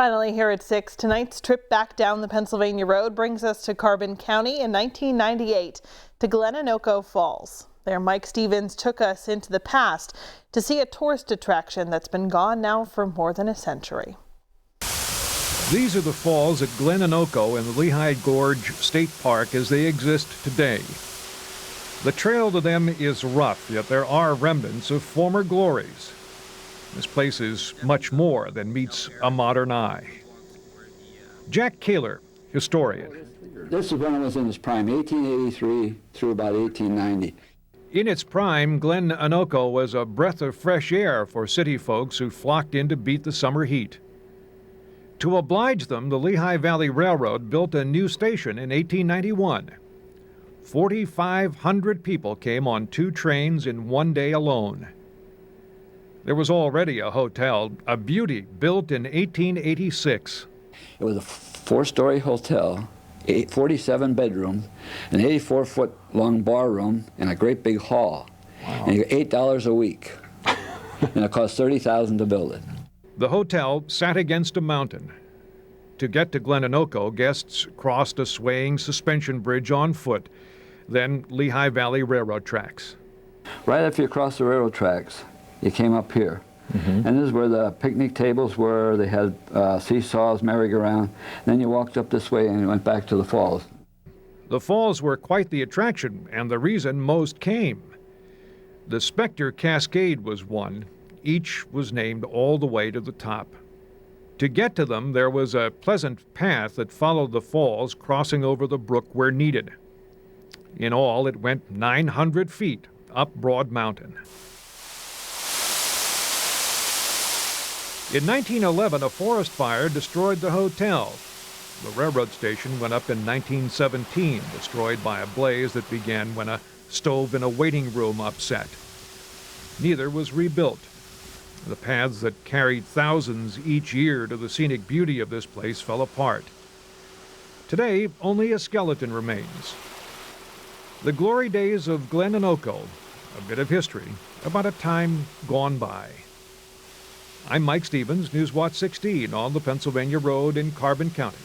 Finally, here at 6, tonight's trip back down the Pennsylvania Road brings us to Carbon County in 1998 to Glen Onoko Falls. There, Mike Stevens took us into the past to see a tourist attraction that's been gone now for more than a century. These are the falls at Glen Onoko in the Lehigh Gorge State Park as they exist today. The trail to them is rough, yet there are remnants of former glories. This place is much more than meets a modern eye. Jack Kaler, historian. This is when it was in its prime, 1883 through about 1890. In its prime, Glen Onoko was a breath of fresh air for city folks who flocked in to beat the summer heat. To oblige them, the Lehigh Valley Railroad built a new station in 1891. 4,500 people came on 2 trains in one day alone. There was already a hotel, a beauty, built in 1886. It was a 4-story hotel, 47 bedrooms, an 84-foot long bar room, and a great big hall. Wow. And you got $8 a week. And it cost $30,000 to build it. The hotel sat against a mountain. To get to Glen Onoko, guests crossed a swaying suspension bridge on foot, then Lehigh Valley Railroad tracks. Right after you crossed the railroad tracks, you came up here. And this is where the picnic tables were. They had seesaws, merry-go-round. Then you walked up this way and you went back to the falls. The falls were quite the attraction, and the reason most came. The Spectre Cascade was one. Each was named all the way to the top. To get to them, there was a pleasant path that followed the falls, crossing over the brook where needed. In all, it went 900 feet up Broad Mountain. In 1911, a forest fire destroyed the hotel. The railroad station went up in 1917, destroyed by a blaze that began when a stove in a waiting room upset. Neither was rebuilt. The paths that carried thousands each year to the scenic beauty of this place fell apart. Today, only a skeleton remains. The glory days of Glen Onoko, a bit of history about a time gone by. I'm Mike Stevens, News Watch 16 on the Pennsylvania Road in Carbon County.